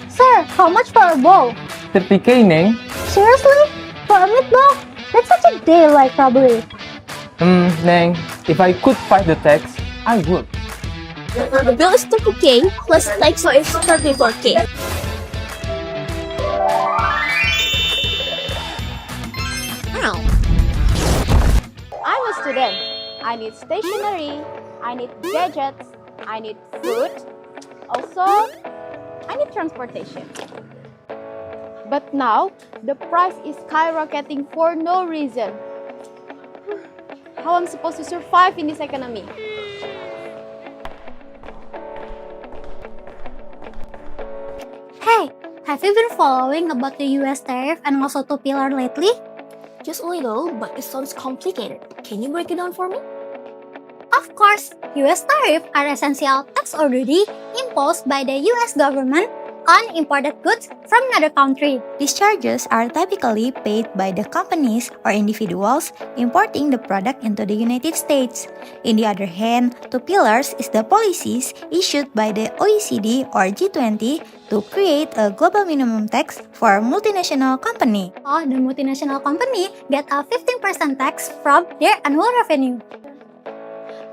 Sir, how much for a bowl? 30K, Neng. Seriously? For a meatball? That's such a day-like robbery. Neng, if I could fight the tax, I would. The bill is 30K plus tax, so it's 34K. Ow. I'm a student. I need stationery, I need gadgets, I need food. Also, I need transportation. But now, the price is skyrocketing for no reason. How am I supposed to survive in this economy? Hey, have you been following about the US tariff and also two pillar lately? Just a little, but it sounds complicated. Can you break it down for me? Of course, US tariffs are essential tax or duty imposed by the US government on imported goods from another country. These charges are typically paid by the companies or individuals importing the product into the United States. On the other hand, two pillars is the policies issued by the OECD or G20 to create a global minimum tax for multinational company. So, the multinational company get a 15% tax from their annual revenue.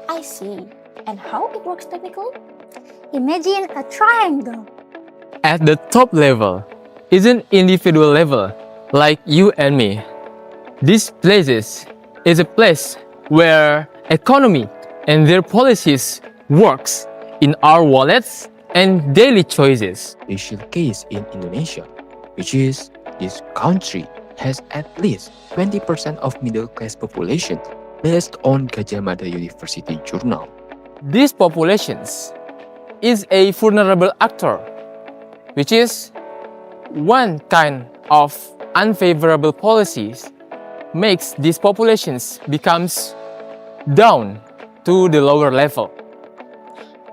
I see. And how it works technically? Imagine a triangle. At the top level is an individual level, like you and me. This places is a place where economy and their policies works in our wallets and daily choices. Special case in Indonesia, which is this country has at least 20% of middle class population based on Gajah Mada University journal. These populations is a vulnerable actor, which is one kind of unfavorable policies makes these populations becomes down to the lower level.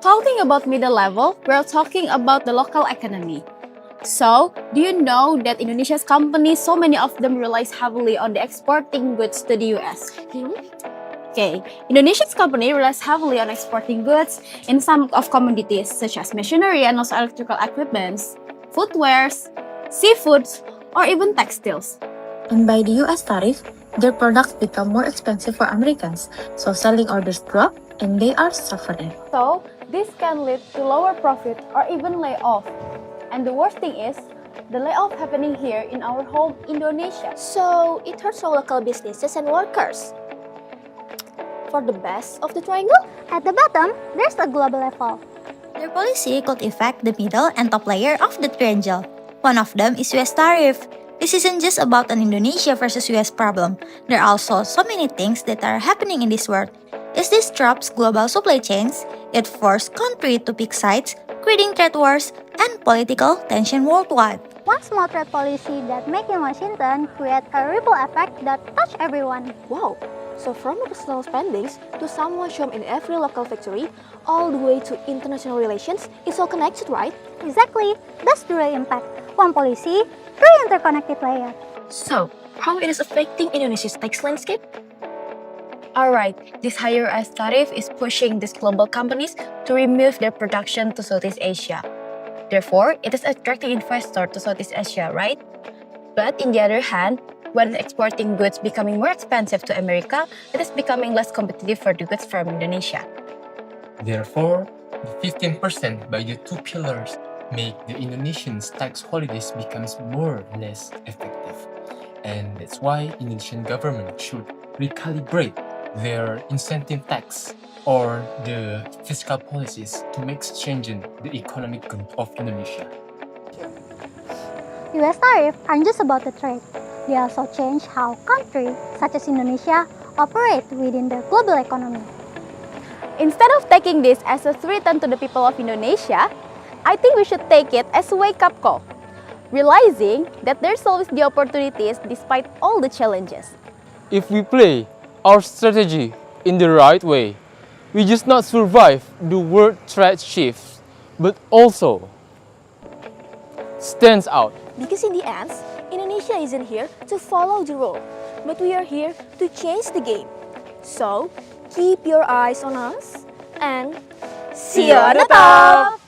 Talking about middle level, we're talking about the local economy. So, do you know that Indonesia's companies, so many of them relies heavily on the exporting goods to the US? Okay, Indonesia's company relies heavily on exporting goods in some of commodities such as machinery and also electrical equipments, footwears, seafoods, or even textiles. And by the US tariff, their products become more expensive for Americans, so selling orders drop and they are suffering. So, this can lead to lower profit or even layoff. And the worst thing is, the layoff happening here in our home Indonesia. So it hurts our local businesses and workers. For the base of the triangle? At the bottom, there's a global level. Their policy could affect the middle and top layer of the triangle. One of them is US tariff. This isn't just about an Indonesia versus US problem. There are also so many things that are happening in this world. As this disrupts global supply chains, it forces countries to pick sides, creating trade wars and political tension worldwide. One small trade policy that made in Washington create a ripple effect that touch everyone. Wow! So from the personal spendings to someone shown in every local factory, all the way to international relations, it's all connected, right? Exactly, that's the real impact. One policy, three interconnected layers. So, how it is affecting Indonesia's tax landscape? Alright, this higher US tariff is pushing these global companies to remove their production to Southeast Asia. Therefore, it is attracting investors to Southeast Asia, right? But in the other hand, when exporting goods becoming more expensive to America, it is becoming less competitive for the goods from Indonesia. Therefore, the 15% by the two pillars make the Indonesians' tax holidays becomes more or less effective. And that's why Indonesian government should recalibrate their incentive tax or the fiscal policies to make strengthen the economic growth of Indonesia. US tariffs aren't just about the trade. They also change how countries, such as Indonesia, operate within the global economy. Instead of taking this as a threat to the people of Indonesia, I think we should take it as a wake-up call, realizing that there's always the opportunities despite all the challenges. If we play our strategy in the right way, we just not survive the world trade shifts, but also stands out. Because in the end, Indonesia isn't here to follow the rule, but we are here to change the game. So, keep your eyes on us and see you on the top!